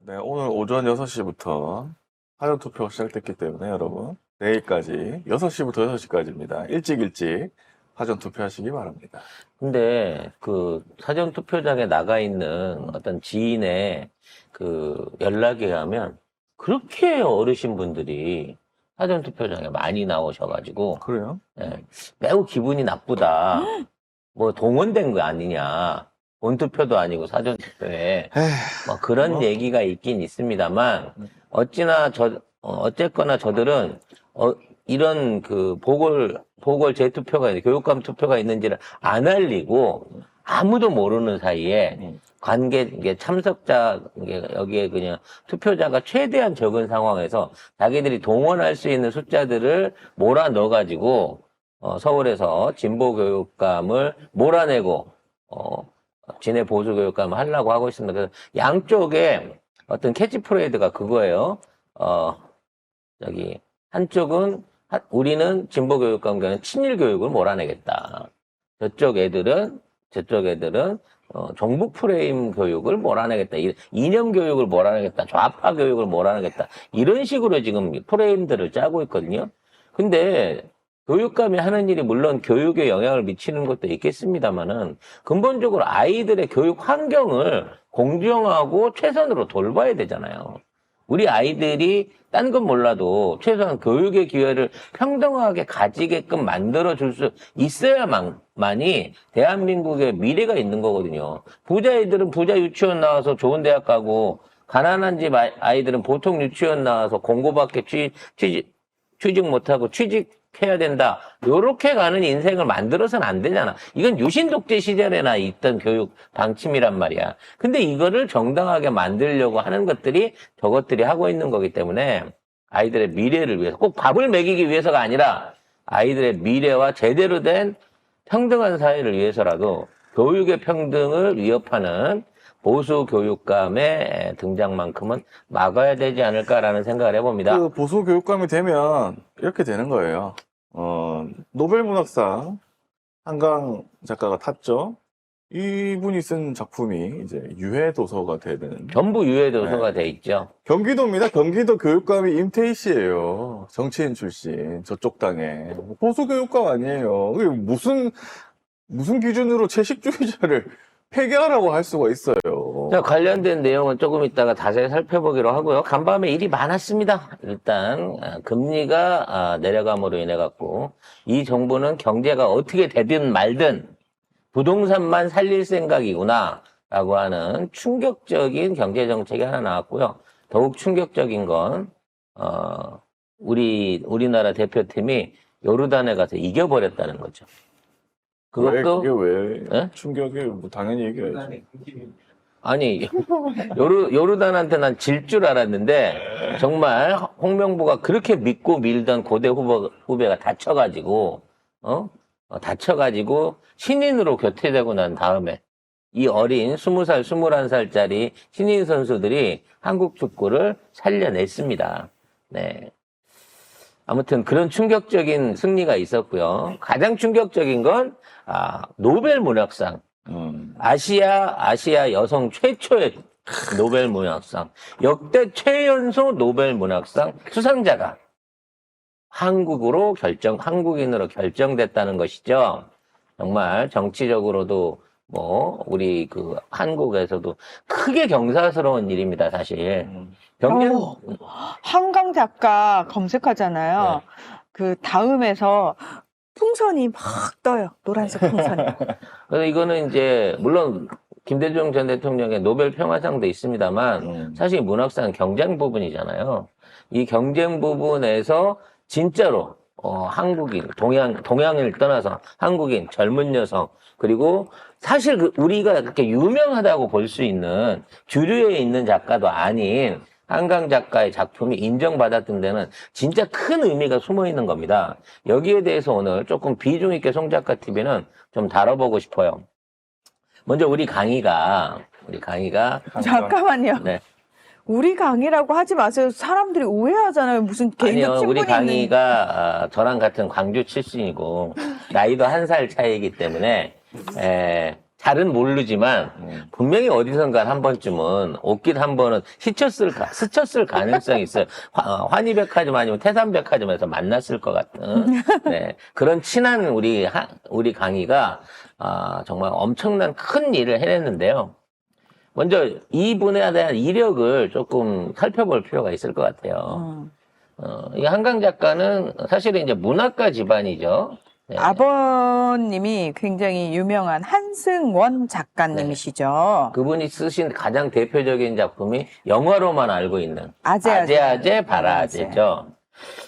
네, 오늘 오전 6시부터 사전투표가 시작됐기 때문에 여러분 내일까지 6시부터 6시까지입니다. 일찍 사전투표 하시기 바랍니다. 근데 그 사전 투표장에 나가 있는 어떤 지인의 그 연락에 가면 그렇게 어르신 분들이 사전 투표장에 많이 나오셔가지고 그래요? 예, 매우 기분이 나쁘다. 뭐 동원된 거 아니냐. 본투표도 아니고 사전 투표에 뭐 그런 얘기가 있긴 있습니다만 어쨌거나 저들은 이런 그 보궐 재투표가 교육감 투표가 있는지를 안 알리고 아무도 모르는 사이에 이게 참석자 여기에 그냥 투표자가 최대한 적은 상황에서 자기들이 동원할 수 있는 숫자들을 몰아 넣어 가지고 서울에서 진보 교육감을 몰아내고 진해 보수 교육감을 하려고 하고 있습니다. 그래서 양쪽에 어떤 캐치프레이드가 그거예요. 한쪽은 우리는 진보 교육감과는 친일 교육을 몰아내겠다. 저쪽 애들은 종북 프레임 교육을 몰아내겠다. 이념 교육을 몰아내겠다. 좌파 교육을 몰아내겠다. 이런 식으로 지금 프레임들을 짜고 있거든요. 근데 교육감이 하는 일이 물론 교육에 영향을 미치는 것도 있겠습니다만은 근본적으로 아이들의 교육 환경을 공정하고 최선으로 돌봐야 되잖아요. 우리 아이들이 딴 건 몰라도 최소한 교육의 기회를 평등하게 가지게끔 만들어줄 수 있어야만이 대한민국의 미래가 있는 거거든요. 부자 아이들은 부자 유치원 나와서 좋은 대학 가고 가난한 집 아이들은 보통 유치원 나와서 공고밖에 취직 못하고 취직해야 된다. 요렇게 가는 인생을 만들어서는 안 되잖아. 이건 유신독재 시절에나 있던 교육 방침이란 말이야. 근데 이거를 정당하게 만들려고 하는 것들이 저것들이 하고 있는 거기 때문에 아이들의 미래를 위해서 꼭 밥을 먹이기 위해서가 아니라 아이들의 미래와 제대로 된 평등한 사회를 위해서라도 교육의 평등을 위협하는 보수 교육감의 등장만큼은 막아야 되지 않을까라는 생각을 해봅니다. 그 보수 교육감이 되면 이렇게 되는 거예요. 노벨 문학상 한강 작가가 탔죠. 이분이 쓴 작품이 이제 유해 도서가 되는 전부 유해 도서가 돼 있죠. 경기도입니다. 경기도 교육감이 임태희 씨예요. 정치인 출신 저쪽 당에 보수 교육감 아니에요. 그게 무슨 기준으로 채식주의자를 폐기하라고 할 수가 있어요. 자, 관련된 내용은 조금 이따가 자세히 살펴보기로 하고요. 간밤에 일이 많았습니다. 일단 금리가 내려감으로 인해 갖고 이 정부는 경제가 어떻게 되든 말든 부동산만 살릴 생각이구나 라고 하는 충격적인 경제 정책이 하나 나왔고요. 더욱 충격적인 건 우리나라 대표팀이 요르단에 가서 이겨버렸다는 거죠. 그것도 그게 왜 예? 충격이 뭐 당연히 얘기해야지. 아니 요르단한테 난 질 줄 알았는데 정말 홍명보가 그렇게 믿고 밀던 고대 후배가 다쳐가지고 신인으로 교체되고 난 다음에 이 어린 20살, 21살짜리 신인 선수들이 한국 축구를 살려냈습니다. 네. 아무튼 그런 충격적인 승리가 있었고요. 가장 충격적인 건 노벨 문학상. 아시아 여성 최초의 노벨 문학상. 역대 최연소 노벨 문학상 수상자가 한국인으로 결정됐다는 것이죠. 정말 정치적으로도 우리 그 한국에서도 크게 경사스러운 일입니다, 사실. 한강 작가 검색하잖아요. 그 다음에서 풍선이 막 떠요. 노란색 풍선이. 그래서 이거는 이제 물론 김대중 전 대통령의 노벨 평화상도 있습니다만 사실 문학상 경쟁 부분이잖아요. 이 경쟁 부분에서 진짜로 한국인, 동양을 떠나서 한국인, 젊은 여성, 그리고 사실 우리가 그렇게 유명하다고 볼 수 있는 주류에 있는 작가도 아닌 한강 작가의 작품이 인정받았던 데는 진짜 큰 의미가 숨어 있는 겁니다. 여기에 대해서 오늘 조금 비중 있게 송 작가 TV는 좀 다뤄보고 싶어요. 먼저 우리 강희가 잠깐만요. 네. 우리 강의라고 하지 마세요. 사람들이 오해하잖아요. 무슨 개인적 아니요, 친분이 우리 강희가 저랑 같은 광주 출신이고 나이도 1살 차이이기 때문에 잘은 모르지만 분명히 어디선가 한 번쯤은 옷길 한 번은 스쳤을 가능성이 있어요. 환희백화점 아니면 태산백화점에서 만났을 것 같은 네, 그런 친한 우리 강희가 정말 엄청난 큰 일을 해냈는데요. 먼저 이분에 대한 이력을 조금 살펴볼 필요가 있을 것 같아요. 이 한강 작가는 사실은 이제 문학가 집안이죠. 네. 아버님이 굉장히 유명한 한승원 작가님이시죠. 그분이 쓰신 가장 대표적인 작품이 영화로만 알고 있는 아재, 바라아재죠.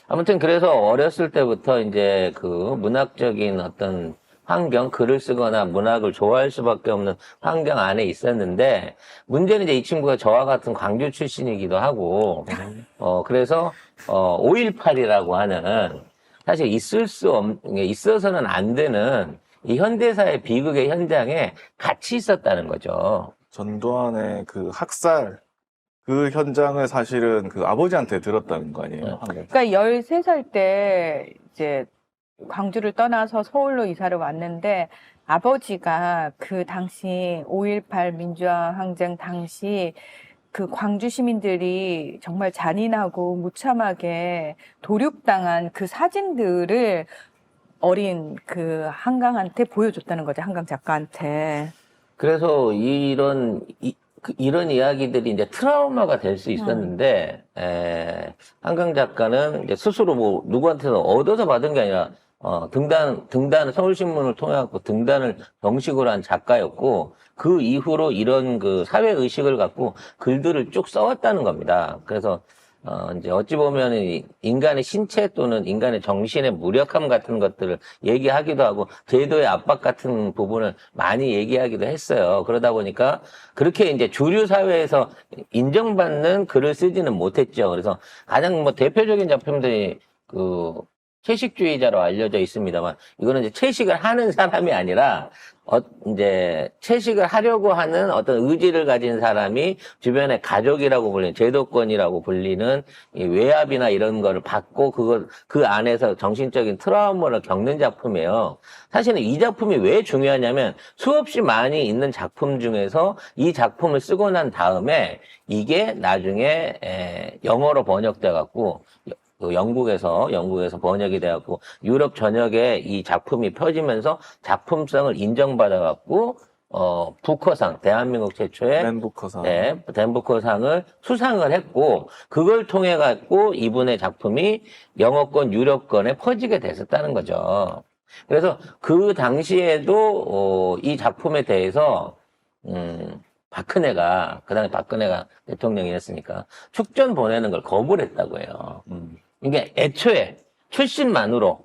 아무튼 그래서 어렸을 때부터 이제 그 문학적인 어떤 환경, 글을 쓰거나 문학을 좋아할 수밖에 없는 환경 안에 있었는데, 문제는 이제 이 친구가 저와 같은 광주 출신이기도 하고, 그래서 5.18이라고 하는 사실 있어서는 안 되는 이 현대사의 비극의 현장에 같이 있었다는 거죠. 전두환의 그 학살 그 현장을 사실은 그 아버지한테 들었다는 거 아니에요? 그러니까 13살 때 이제 광주를 떠나서 서울로 이사를 왔는데 아버지가 그 당시 5.18 민주화 항쟁 당시 그 광주 시민들이 정말 잔인하고 무참하게 도륙당한 그 사진들을 어린 그 한강한테 보여줬다는 거죠. 한강 작가한테. 그래서 이런 이야기들이 이제 트라우마가 될 수 있었는데, 한강 작가는 이제 스스로 뭐 누구한테서 얻어서 받은 게 아니라, 등단을 서울신문을 통해 갖고 등단을 정식으로 한 작가였고, 그 이후로 이런 그 사회의식을 갖고 글들을 쭉 써왔다는 겁니다. 그래서, 이제 어찌 보면 인간의 신체 또는 인간의 정신의 무력함 같은 것들을 얘기하기도 하고 제도의 압박 같은 부분을 많이 얘기하기도 했어요. 그러다 보니까 그렇게 이제 주류 사회에서 인정받는 글을 쓰지는 못했죠. 그래서 가장 뭐 대표적인 작품들이 그 채식주의자로 알려져 있습니다만 이거는 이제 채식을 하는 사람이 아니라 이제 채식을 하려고 하는 어떤 의지를 가진 사람이 주변에 가족이라고 불리는 제도권이라고 불리는 이 외압이나 이런 거를 받고 그 안에서 정신적인 트라우마를 겪는 작품이에요. 사실은 이 작품이 왜 중요하냐면 수없이 많이 있는 작품 중에서 이 작품을 쓰고 난 다음에 이게 나중에 영어로 번역돼 갖고 영국에서 번역이 되었고 유럽 전역에 이 작품이 펴지면서 작품성을 인정받아갖고 부커상 대한민국 최초의 댄 부커상. 네, 댄 부커상을 수상을 했고 그걸 통해 갖고 이분의 작품이 영어권 유럽권에 퍼지게 됐었다는 거죠. 그래서 그 당시에도 이 작품에 대해서 박근혜가 그 당시 박근혜가 대통령이었으니까 축전 보내는 걸 거부를 했다고 해요. 이게 애초에 출신만으로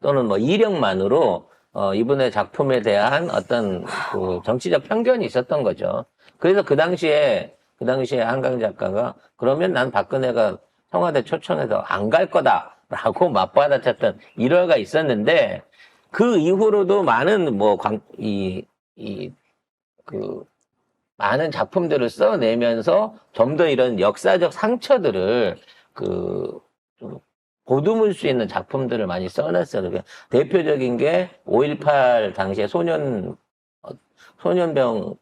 또는 뭐 이력만으로 이분의 작품에 대한 어떤 그 정치적 편견이 있었던 거죠. 그래서 그 당시에 한강 작가가 그러면 난 박근혜가 청와대 초청해서 안 갈 거다라고 맞받아쳤던 일화가 있었는데 그 이후로도 많은 많은 작품들을 써내면서 좀 더 이런 역사적 상처들을 좀 보듬을 수 있는 작품들을 많이 써놨어요. 대표적인 게 5.18 당시에 소년병의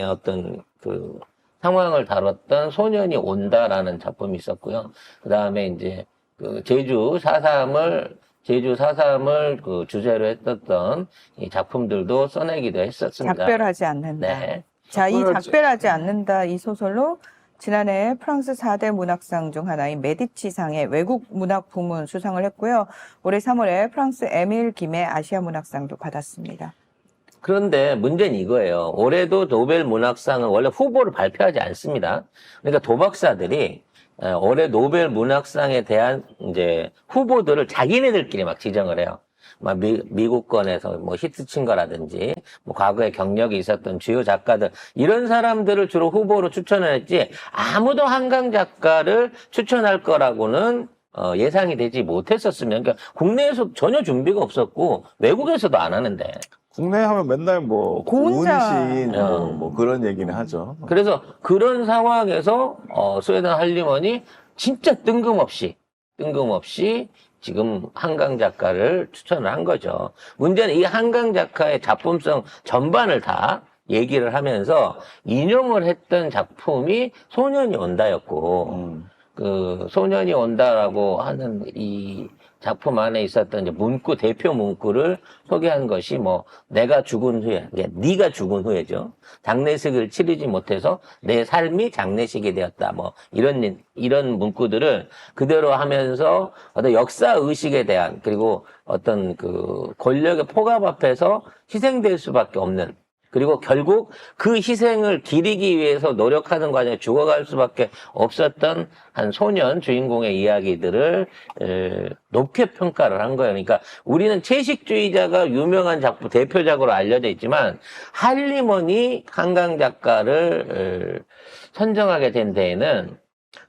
어떤 그 상황을 다뤘던 소년이 온다라는 작품이 있었고요. 그 다음에 이제 그 제주 4.3을 그 주제로 했었던 이 작품들도 써내기도 했었습니다. 작별하지 않는다. 네. 자, 이 작별하지 않는다 이 소설로 지난해 프랑스 4대 문학상 중 하나인 메디치상의 외국 문학 부문 수상을 했고요. 올해 3월에 프랑스 에밀 김의 아시아 문학상도 받았습니다. 그런데 문제는 이거예요. 올해도 노벨 문학상은 원래 후보를 발표하지 않습니다. 그러니까 도박사들이 올해 노벨 문학상에 대한 이제 후보들을 자기네들끼리 막 지정을 해요. 막 미국권에서 뭐 히트친 거라든지 뭐 과거에 경력이 있었던 주요 작가들 이런 사람들을 주로 후보로 추천을 했지 아무도 한강 작가를 추천할 거라고는 예상이 되지 못했었으면 그러니까 국내에서 전혀 준비가 없었고 외국에서도 안 하는데 국내 하면 맨날 뭐 고은자. 고은시인 뭐 그런 얘기는 하죠. 그래서 그런 상황에서 스웨덴 할리먼이 진짜 뜬금없이 지금 한강 작가를 추천을 한 거죠. 문제는 이 한강 작가의 작품성 전반을 다 얘기를 하면서 인용을 했던 작품이 소년이 온다였고, 그 소년이 온다라고 하는 이 작품 안에 있었던 이제 문구, 대표 문구를 소개한 것이 뭐 내가 죽은 후에, 그러니까 네가 죽은 후에죠. 장례식을 치르지 못해서 내 삶이 장례식이 되었다. 뭐 이런 문구들을 그대로 하면서 어떤 역사 의식에 대한, 그리고 어떤 그 권력의 폭압 앞에서 희생될 수밖에 없는, 그리고 결국 그 희생을 기리기 위해서 노력하는 과정에 죽어갈 수밖에 없었던 한 소년 주인공의 이야기들을 높게 평가를 한 거예요. 그러니까 우리는 채식주의자가 유명한 작품, 대표작으로 알려져 있지만 할리먼이 한강 작가를 선정하게 된 데에는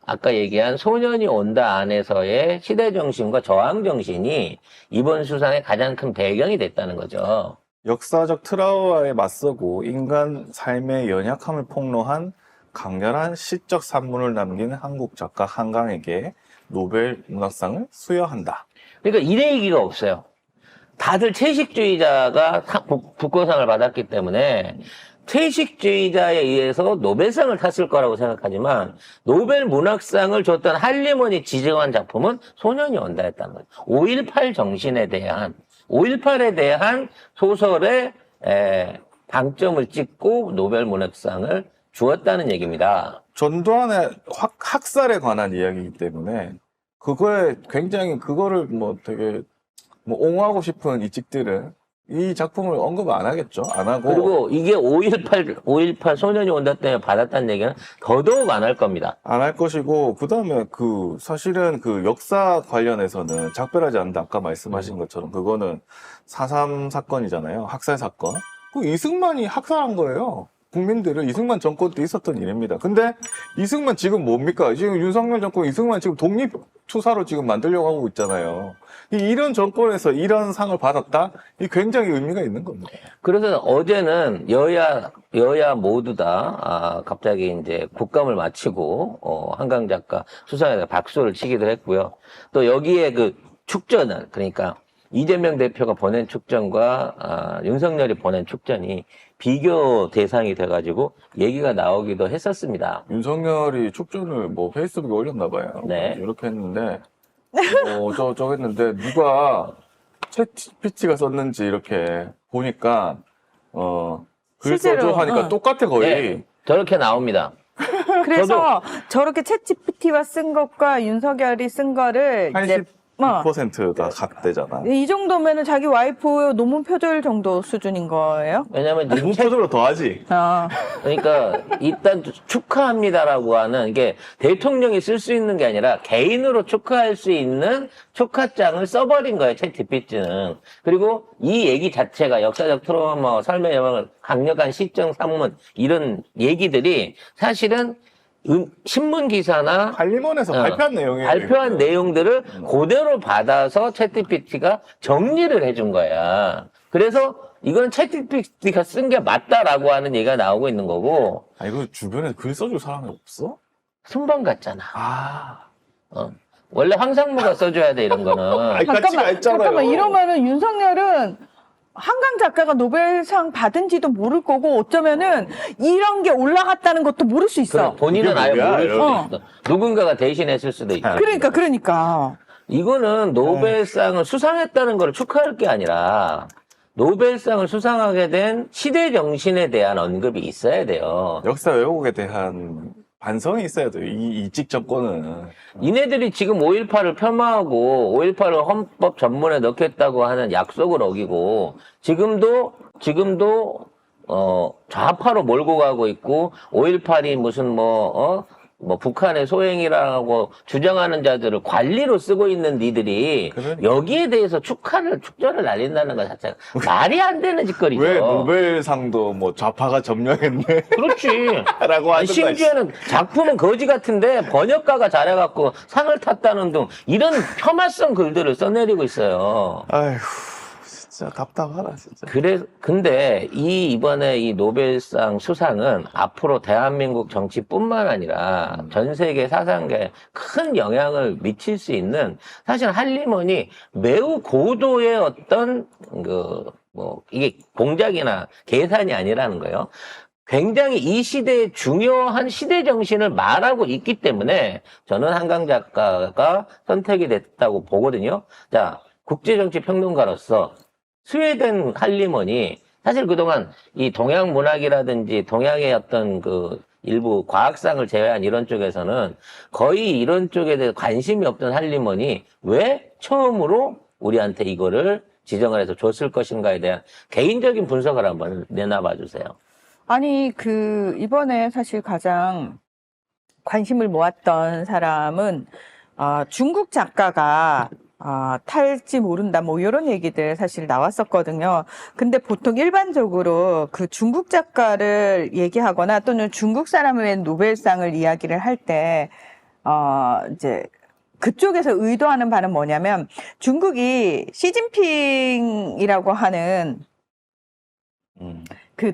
아까 얘기한 소년이 온다 안에서의 시대정신과 저항정신이 이번 수상의 가장 큰 배경이 됐다는 거죠. 역사적 트라우마에 맞서고 인간 삶의 연약함을 폭로한 강렬한 시적 산문을 남긴 한국 작가 한강에게 노벨 문학상을 수여한다. 그러니까 이래 얘기가 없어요. 다들 채식주의자가 국고상을 받았기 때문에 채식주의자에 의해서 노벨상을 탔을 거라고 생각하지만 노벨 문학상을 줬던 할리먼이 지정한 작품은 소년이 온다였다는 거죠. 5.18 정신에 대한, 5.18에 대한 소설에 방점을 찍고 노벨 문학상을 주었다는 얘기입니다. 전두환의 학살에 관한 이야기이기 때문에 그거에 굉장히 그거를 뭐 되게 뭐 옹호하고 싶은 이직들은 이 작품을 언급 안 하겠죠. 안 하고. 그리고 이게 5.18 소년이 온다 때문에 받았다는 얘기는 더더욱 안 할 겁니다. 안 할 것이고, 그 다음에 사실은 그 역사 관련해서는 작별하지 않는다. 아까 말씀하신 것처럼. 그거는 4.3 사건이잖아요. 학살 사건. 그 이승만이 학살한 거예요. 국민들을. 이승만 정권 때 있었던 일입니다. 근데 이승만 지금 뭡니까? 지금 윤석열 정권 이승만 지금 독립투사로 지금 만들려고 하고 있잖아요. 이런 정권에서 이런 상을 받았다? 이 굉장히 의미가 있는 겁니다. 그래서 어제는 여야 모두 다 갑자기 이제 국감을 마치고 한강 작가 수상에 박수를 치기도 했고요. 또 여기에 그 축전은, 그러니까 이재명 대표가 보낸 축전과 윤석열이 보낸 축전이 비교 대상이 돼가지고 얘기가 나오기도 했었습니다. 윤석열이 축전을 뭐 페이스북에 올렸나 봐요. 네. 이렇게 했는데 저거 했는데 누가 챗GPT가 썼는지 이렇게 보니까 글 실제로, 써줘 하니까 똑같아 거의. 네, 저렇게 나옵니다. 그래서 저렇게 챗GPT가 쓴 것과 윤석열이 쓴 거를 이제 80%다 같대잖아. 이 정도면은 자기 와이프 논문 표절 정도 수준인 거예요? 왜냐면 이제 문표적으로 더하지. 그러니까 일단 축하합니다라고 하는 게 대통령이 쓸 수 있는 게 아니라 개인으로 축하할 수 있는 축하장을 써버린 거예요, 챗GPT는. 그리고 이 얘기 자체가 역사적 트라우마, 삶의 여망을 강력한 시정 산문 이런 얘기들이 사실은 신문 기사나 할리먼에서 발표한 내용이에요. 발표한 내용들을 그대로 받아서 챗GPT가 정리를 해준 거야. 그래서 이건 챗GPT가 쓴 게 맞다라고 하는 얘기가 나오고 있는 거고. 이거 주변에 글 써줄 사람이 없어? 순방 같잖아. 원래 황상무가 써줘야 돼, 이런 거는. 잠깐만, 이러면은 윤석열은 한강 작가가 노벨상 받은지도 모를 거고 어쩌면은 이런 게 올라갔다는 것도 모를 수 있어. 그래, 본인은 아예 뭐야, 모를 수도 있어. 누군가가 대신했을 수도 있고. 그러니까. 이거는 노벨상을 수상했다는 걸 축하할 게 아니라 노벨상을 수상하게 된 시대 정신에 대한 언급이 있어야 돼요. 역사 왜곡에 대한 반성이 있어야 돼요. 이직 정권은. 이네들이 지금 5.18을 폄하하고 5.18을 헌법 전문에 넣겠다고 하는 약속을 어기고 지금도 좌파로 몰고 가고 있고 5.18이 무슨 북한의 소행이라고 주장하는 자들을 관리로 쓰고 있는 니들이 여기에 대해서 축전을 날린다는 것 자체가 말이 안 되는 짓거리죠. 왜 노벨상도 뭐 좌파가 점령했네? 그렇지. 라고 하는 심지어는 작품은 거지 같은데 번역가가 잘해갖고 상을 탔다는 등 이런 폄하성 글들을 써내리고 있어요. 아휴, 진짜 답답하다, 진짜. 근데 이번에 이 노벨상 수상은 앞으로 대한민국 정치뿐만 아니라 전 세계 사상계에 큰 영향을 미칠 수 있는 사실 할리먼이 매우 고도의 어떤 이게 공작이나 계산이 아니라는 거예요. 굉장히 이 시대의 중요한 시대 정신을 말하고 있기 때문에 저는 한강 작가가 선택이 됐다고 보거든요. 자, 국제정치 평론가로서 스웨덴 할리먼이 사실 그동안 이 동양 문학이라든지 동양의 어떤 그 일부 과학상을 제외한 이런 쪽에서는 거의 이런 쪽에 대해 관심이 없던 할리먼이 왜 처음으로 우리한테 이거를 지정을 해서 줬을 것인가에 대한 개인적인 분석을 한번 내놔봐 주세요. 아니, 이번에 사실 가장 관심을 모았던 사람은, 중국 작가가, 탈지 모른다, 뭐, 이런 얘기들 사실 나왔었거든요. 근데 보통 일반적으로 그 중국 작가를 얘기하거나 또는 중국 사람의 노벨상을 이야기를 할 때, 이제, 그쪽에서 의도하는 바는 뭐냐면, 중국이 시진핑이라고 하는 그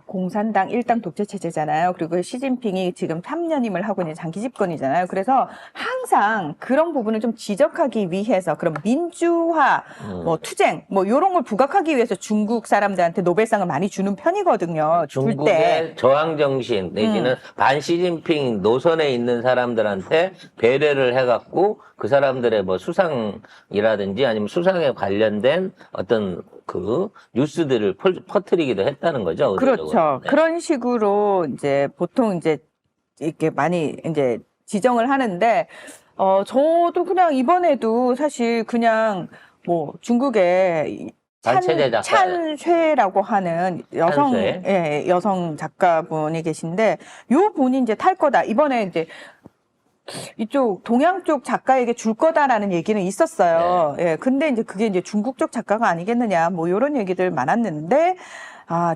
공산당 일당 독재 체제잖아요. 그리고 시진핑이 지금 3년임을 하고 있는 장기 집권이잖아요. 그래서 항상 그런 부분을 좀 지적하기 위해서 그런 민주화, 뭐 투쟁, 뭐 이런 걸 부각하기 위해서 중국 사람들한테 노벨상을 많이 주는 편이거든요. 줄 때. 중국의 저항 정신 내지는 반 시진핑 노선에 있는 사람들한테 배려를 해갖고 그 사람들의 뭐 수상이라든지 아니면 수상에 관련된 어떤 그 뉴스들을 퍼뜨리기도 했다는 거죠. 그렇죠. 네. 그런 식으로 이제 보통 이제 이렇게 많이 이제 지정을 하는데, 저도 그냥 이번에도 사실 그냥 뭐 중국의 단체제 작가. 찬쇠라고 하는 찬쇠? 여성 작가분이 계신데, 요 분이 이제 탈 거다. 이번에 이제 이쪽 동양 쪽 작가에게 줄 거다라는 얘기는 있었어요. 예. 근데 이제 그게 이제 중국 쪽 작가가 아니겠느냐, 뭐 이런 얘기들 많았는데,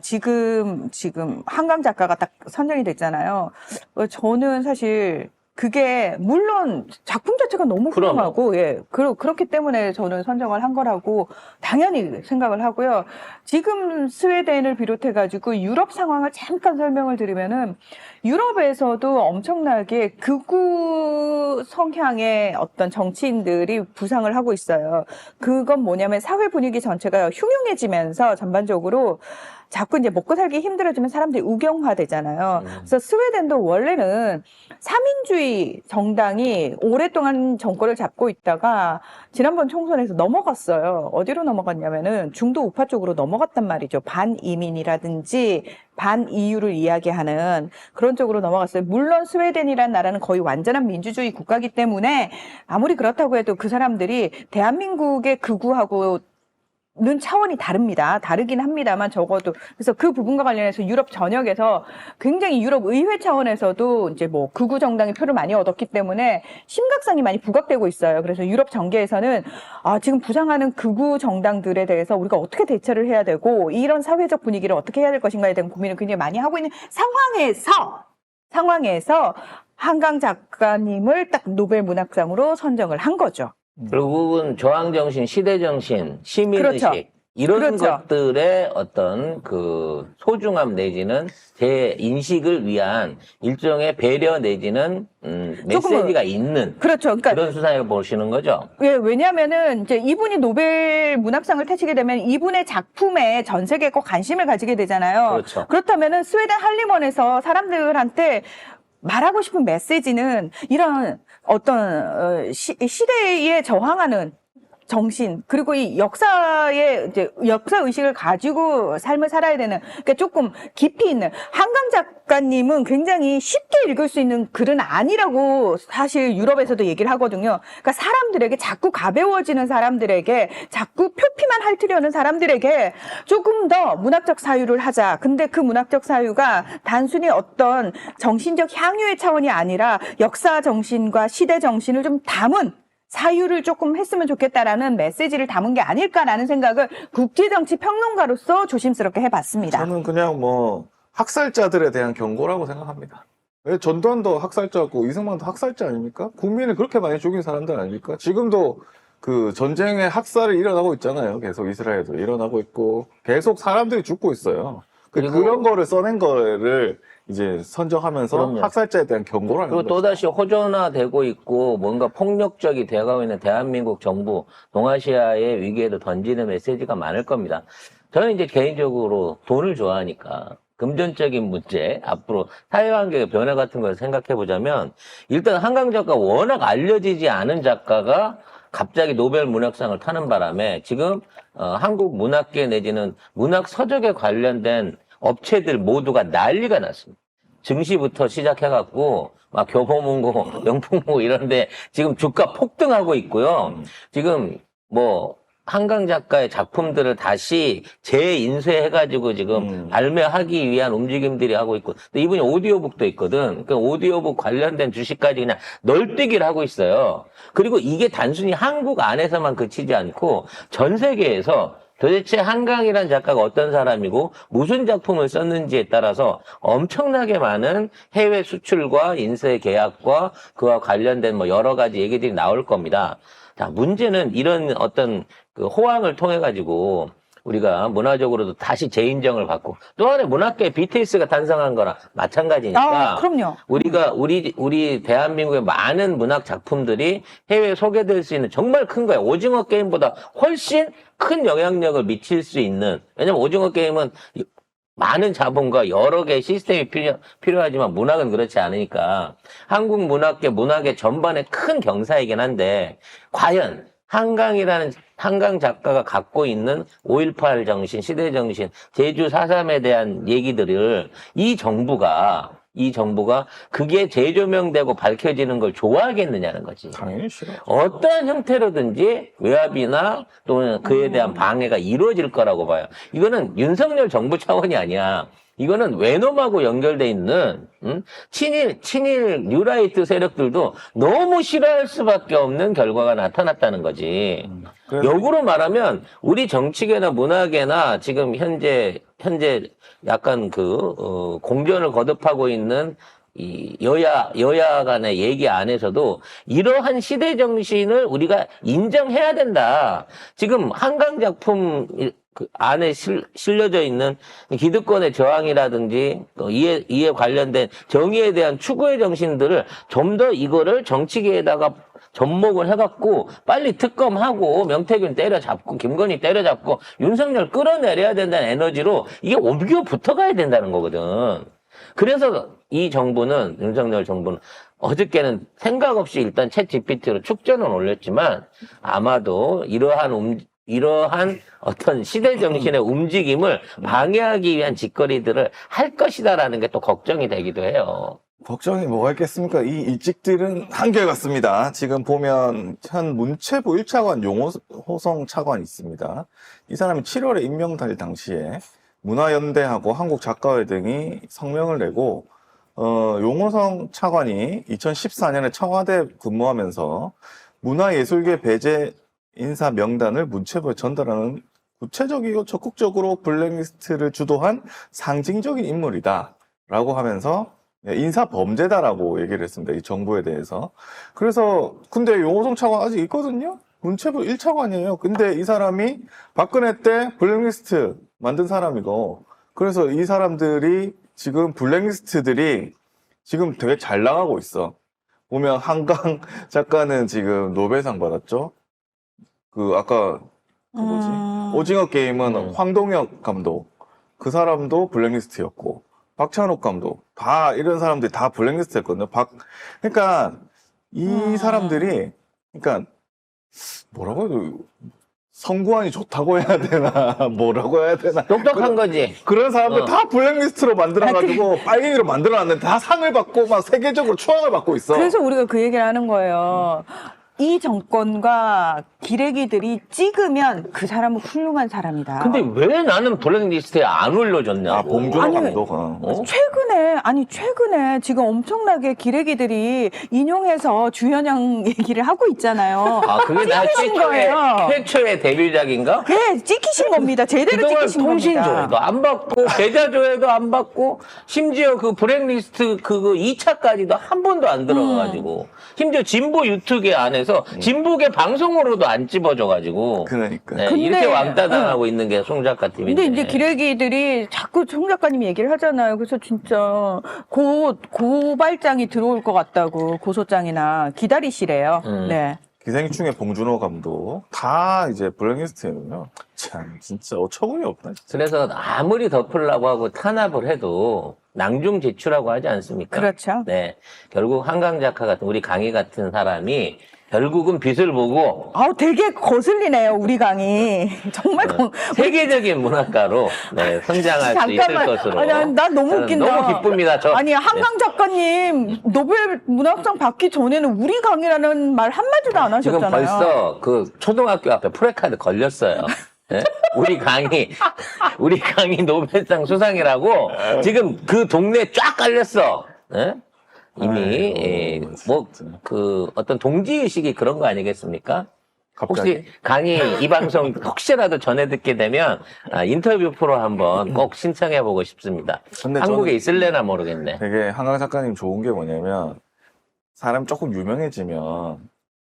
지금 한강 작가가 딱 선정이 됐잖아요. 저는 사실 그게 물론 작품 자체가 너무 그럼요. 훌륭하고, 예. 그렇기 때문에 저는 선정을 한 거라고 당연히 생각을 하고요. 지금 스웨덴을 비롯해가지고 유럽 상황을 잠깐 설명을 드리면은, 유럽에서도 엄청나게 극우 성향의 어떤 정치인들이 부상을 하고 있어요. 그건 뭐냐면 사회 분위기 전체가 흉흉해지면서 전반적으로 자꾸 이제 먹고 살기 힘들어지면 사람들이 우경화되잖아요. 그래서 스웨덴도 원래는 삼인주의 정당이 오랫동안 정권을 잡고 있다가 지난번 총선에서 넘어갔어요. 어디로 넘어갔냐면은 중도 우파 쪽으로 넘어갔단 말이죠. 반이민이라든지 반EU를 이야기하는 그런 쪽으로 넘어갔어요. 물론 스웨덴이라는 나라는 거의 완전한 민주주의 국가이기 때문에 아무리 그렇다고 해도 그 사람들이 대한민국의 극우하고 는 차원이 다르긴 합니다만 적어도 그래서 그 부분과 관련해서 유럽 전역에서 굉장히 유럽 의회 차원에서도 이제 뭐 극우 정당이 표를 많이 얻었기 때문에 심각성이 많이 부각되고 있어요. 그래서 유럽 정계에서는 지금 부상하는 극우 정당들에 대해서 우리가 어떻게 대처를 해야 되고 이런 사회적 분위기를 어떻게 해야 될 것인가에 대한 고민을 굉장히 많이 하고 있는 상황에서 한강 작가님을 딱 노벨 문학상으로 선정을 한 거죠. 결국은 저항정신, 시대정신, 시민의식 그렇죠. 이런 그렇죠. 것들의 어떤 그 소중함 내지는 제 인식을 위한 일종의 배려 내지는 메시지가 있는 그렇죠. 그러니까 그런 수상을 보시는 거죠. 예, 왜냐면은 이제 이분이 노벨 문학상을 타시게 되면 이분의 작품에 전 세계가 관심을 가지게 되잖아요. 그렇죠. 그렇다면은 스웨덴 할리먼에서 사람들한테 말하고 싶은 메시지는 이런 어떤 시대에 저항하는 정신 그리고 이 역사의 이제 역사 의식을 가지고 삶을 살아야 되는 그러니까 조금 깊이 있는 한강 작가님은 굉장히 쉽게 읽을 수 있는 글은 아니라고 사실 유럽에서도 얘기를 하거든요. 그러니까 사람들에게 자꾸 가벼워지는 사람들에게 자꾸 표피만 핥으려는 사람들에게 조금 더 문학적 사유를 하자. 근데 그 문학적 사유가 단순히 어떤 정신적 향유의 차원이 아니라 역사 정신과 시대 정신을 좀 담은 사유를 조금 했으면 좋겠다라는 메시지를 담은 게 아닐까라는 생각을 국제정치 평론가로서 조심스럽게 해봤습니다. 저는 그냥 뭐 학살자들에 대한 경고라고 생각합니다. 왜 전두환도 학살자고 이승만도 학살자 아닙니까? 국민을 그렇게 많이 죽인 사람들 아닙니까? 지금도 그 전쟁의 학살이 일어나고 있잖아요. 계속 이스라엘도 일어나고 있고 계속 사람들이 죽고 있어요. 그리고- 그런 거를 써낸 거를 이제 선정하면서 그럼요. 학살자에 대한 경고를 하는 그리고 거죠. 또다시 호전화되고 있고 뭔가 폭력적이 되어가고 있는 대한민국 정부, 동아시아의 위기에도 던지는 메시지가 많을 겁니다. 저는 이제 개인적으로 돈을 좋아하니까 금전적인 문제, 앞으로 사회환경의 변화 같은 걸 생각해 보자면 일단 한강 작가 워낙 알려지지 않은 작가가 갑자기 노벨 문학상을 타는 바람에 지금 한국 문학계 내지는 문학 서적에 관련된 업체들 모두가 난리가 났습니다. 증시부터 시작해갖고 막 교보문고, 영풍문고 이런데 지금 주가 폭등하고 있고요. 지금 뭐 한강 작가의 작품들을 다시 재인쇄해가지고 지금 발매하기 위한 움직임들이 하고 있고, 근데 이분이 오디오북도 있거든. 그 오디오북 관련된 주식까지 그냥 널뛰기를 하고 있어요. 그리고 이게 단순히 한국 안에서만 그치지 않고 전 세계에서 도대체 한강이라는 작가가 어떤 사람이고 무슨 작품을 썼는지에 따라서 엄청나게 많은 해외 수출과 인쇄 계약과 그와 관련된 뭐 여러 가지 얘기들이 나올 겁니다. 자, 문제는 이런 어떤 그 호황을 통해 가지고 우리가 문화적으로도 다시 재인정을 받고 또 하나의 문학계 BTS가 탄생한 거랑 마찬가지니까. 그럼요. 우리가 우리 대한민국의 많은 문학 작품들이 해외에 소개될 수 있는 정말 큰 거예요. 오징어 게임보다 훨씬 큰 영향력을 미칠 수 있는. 왜냐면 오징어 게임은 많은 자본과 여러 개의 시스템이 필요하지만 문학은 그렇지 않으니까 한국 문학계 문학의 전반에 큰 경사이긴 한데 과연 한강 작가가 갖고 있는 5.18 정신, 시대 정신, 제주 4.3에 대한 얘기들을 이 정부가 그게 재조명되고 밝혀지는 걸 좋아하겠느냐는 거지. 당연히 싫어. 어떠한 형태로든지 외압이나 또는 그에 대한 방해가 이루어질 거라고 봐요. 이거는 윤석열 정부 차원이 아니야. 이거는 외놈하고 연결돼 있는 친일 뉴라이트 세력들도 너무 싫어할 수밖에 없는 결과가 나타났다는 거지. 역으로 말하면 우리 정치계나 문화계나 지금 현재 약간 공전을 거듭하고 있는 이 여야 간의 얘기 안에서도 이러한 시대 정신을 우리가 인정해야 된다. 지금 한강 작품 그 안에 실려져 있는 기득권의 저항이라든지 또 이에 관련된 정의에 대한 추구의 정신들을 좀 더 이거를 정치계에다가 접목을 해갖고 빨리 특검하고 명태균 때려잡고 김건희 때려잡고 윤석열 끌어내려야 된다는 에너지로 이게 옮겨 붙어가야 된다는 거거든. 그래서 이 정부는 윤석열 정부는 어저께는 생각 없이 일단 챗 GPT로 축전은 올렸지만 아마도 이러한 어떤 시대 정신의 움직임을 방해하기 위한 짓거리들을 할 것이다라는 게 또 걱정이 되기도 해요. 걱정이 뭐가 있겠습니까? 이 일직들은 한결같습니다. 지금 보면 현 문체부 1차관 용호성 차관이 있습니다. 이 사람이 7월에 임명될 당시에 문화연대하고 한국작가회 등이 성명을 내고 용호성 차관이 2014년에 청와대 근무하면서 문화예술계 배제 인사 명단을 문체부에 전달하는 구체적이고 적극적으로 블랙리스트를 주도한 상징적인 인물이다 라고 하면서 인사 범죄다라고 얘기를 했습니다. 이 정부에 대해서. 그래서 근데 용호성 차관 아직 있거든요. 문체부 1차관이에요. 근데 이 사람이 박근혜 때 블랙리스트 만든 사람이고, 그래서 이 사람들이 지금 블랙리스트들이 지금 되게 잘 나가고 있어. 보면 한강 작가는 지금 노벨상 받았죠. 아까 뭐지? 오징어 게임은 황동혁 감독, 그 사람도 블랙리스트였고, 박찬욱 감독, 다 이런 사람들이 다 블랙리스트였거든요. 그러니까 이 사람들이, 그러니까 뭐라고 해도 성구안이 좋다고 해야 되나, 뭐라고 해야 되나. 똑똑한 거지. 그런 사람들 다 블랙리스트로 만들어가지고 빨갱이로 만들어놨는데 다 상을 받고 막 세계적으로 추앙을 받고 있어. 그래서 우리가 그 얘기를 하는 거예요. 이 정권과 기레기들이 찍으면 그 사람은 훌륭한 사람이다. 근데 왜 나는 블랙리스트에 안 올려줬냐고. 봉준호 아니, 감독. 최근에 지금 엄청나게 기레기들이 인용해서 주현영 얘기를 하고 있잖아요. 아, 그게 나 찍히신 거예요. 최초의 데뷔작인가? 그래, 찍히신 겁니다. 제대로 그동안 찍히신 통신조회도 겁니다. 안 받고, 계좌조회도 안 받고, 심지어 그 블랙리스트 2차까지도 한 번도 안 들어가가지고, 심지어 진보 유튜브 안에서 그래서 진북의 방송으로도 안 찝어줘가지고 그러니까. 네, 근데, 이렇게 왕따당하고 있는 게 송 작가 팀인데. 근데 이제 기레기들이 자꾸 송 작가님 얘기를 하잖아요. 그래서 진짜 곧 고발장이 들어올 것 같다고 고소장이나 기다리시래요. 네. 기생충의 봉준호 감독 다 이제 블랙리스트에는요. 참 진짜 어처구니 없다. 진짜. 그래서 아무리 덮으려고 하고 탄압을 해도 낭중지추라고 하지 않습니까? 그렇죠. 네. 결국 한강 작가 같은 우리 강희 같은 사람이 결국은 빛을 보고 아우 되게 거슬리네요 우리 강이 정말 세계적인 문학가로 네, 성장할 수 있을 것으로. 아니, 난 너무 저는 웃긴다. 너무 기쁩니다. 아니 한강 작가님 노벨 문학상 받기 전에는 우리 강이라는 말 한마디도 안 지금 하셨잖아요. 벌써 그 초등학교 앞에 프레카드 걸렸어요. 네? 우리 강이 노벨상 수상이라고 지금 그 동네에 쫙 깔렸어. 네? 이미 아이고, 뭐 진짜. 그 어떤 동지의식이 그런 거 아니겠습니까? 갑자기. 혹시 강의 이 방송 혹시라도 전해 듣게 되면 인터뷰 프로 한번 꼭 신청해 보고 싶습니다. 근데 한국에 저는 있을래나 모르겠네. 되게 한강 작가님 좋은 게 뭐냐면 사람 조금 유명해지면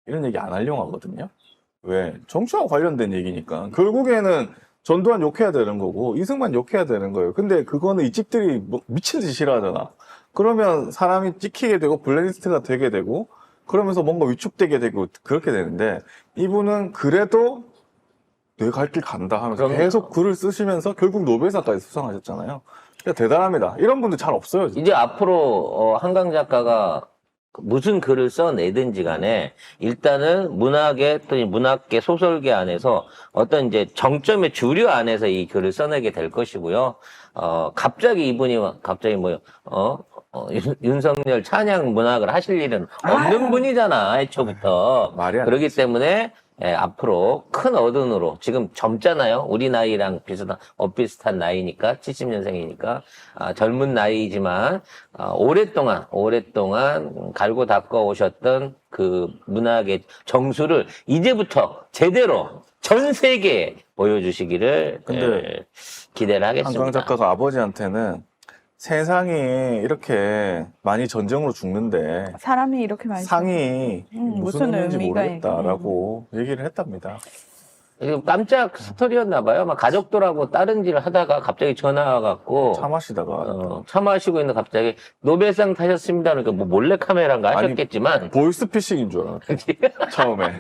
이런 얘기 안 하려고 하거든요. 왜? 정치와 관련된 얘기니까. 결국에는 전두환 욕해야 되는 거고 이승만 욕해야 되는 거예요. 근데 그거는 이 찍들이 뭐 미친 듯이 싫어하잖아. 그러면 사람이 찍히게 되고 블랙리스트가 되게 되고 그러면서 뭔가 위축되게 되고 그렇게 되는데 이분은 그래도 내가 갈 길 간다 하면서 그럼요. 계속 글을 쓰시면서 결국 노벨상까지 수상하셨잖아요. 그러니까 대단합니다. 이런 분들 잘 없어요. 진짜. 이제 앞으로 한강 작가가 무슨 글을 써내든지 간에 일단은 문학의 또 문학계 소설계 안에서 어떤 이제 정점의 주류 안에서 이 글을 써내게 될 것이고요. 갑자기 이분이 갑자기 윤석열 찬양 문학을 하실 일은 없는 분이잖아, 애초부터. 말이 안 그렇기 때문에 앞으로 큰 어른으로 지금 젊잖아요. 우리 나이랑 비슷한 나이니까 70년생이니까 젊은 나이지만 오랫동안 갈고 닦아 오셨던 그 문학의 정수를 이제부터 제대로 전 세계에 보여주시기를 근데 기대를 하겠습니다. 한강 작가가 아버지한테는 세상이 이렇게 많이 전쟁으로 죽는데 사람이 이렇게 많이 상이 무슨 무슨 의미인지 의미가 모르겠다라고 얘기를 했답니다. 이거 깜짝 스토리였나 봐요. 막 가족들하고 다른 일을 하다가 갑자기 전화가 갖고 차 마시다가 차 마시고 있는 갑자기 노벨상 타셨습니다. 그러니까 뭐 몰래 카메라인가 아니, 하셨겠지만 보이스피싱인 줄 알았대. 처음에.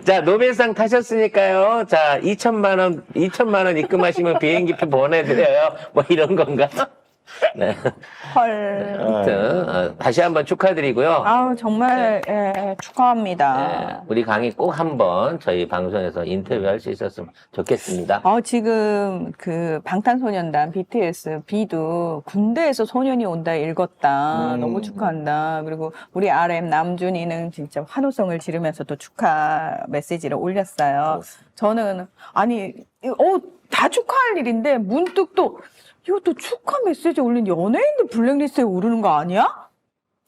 자, 노벨상 타셨으니까요. 자, 2천만 원 입금하시면 비행기표 보내드려요. 뭐 이런 건가? 네. 헐. 아무튼 다시 한번 축하드리고요. 아우 정말 예, 축하합니다. 우리 강의 꼭 한번 저희 방송에서 인터뷰할 수 있었으면 좋겠습니다. 지금 그 방탄소년단 BTS B도 군대에서 소년이 온다 읽었다. 너무 축하한다. 그리고 우리 RM 남준이는 진짜 환호성을 지르면서 또 축하 메시지를 올렸어요. 저는 다 축하할 일인데 문득 또 이것도 축하 메시지 올린 연예인들 블랙리스트에 오르는 거 아니야?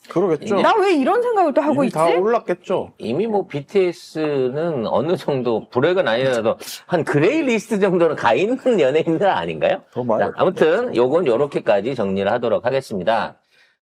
그러겠죠. 나 왜 이런 생각을 또 하고 이미 있지? 다 올랐겠죠. 이미 뭐 BTS는 어느 정도 불행은 아니라도 한 그레이 리스트 정도는 가 있는 연예인들 아닌가요? 더 많이. 자, 아무튼 요건 요렇게까지 정리를 하도록 하겠습니다.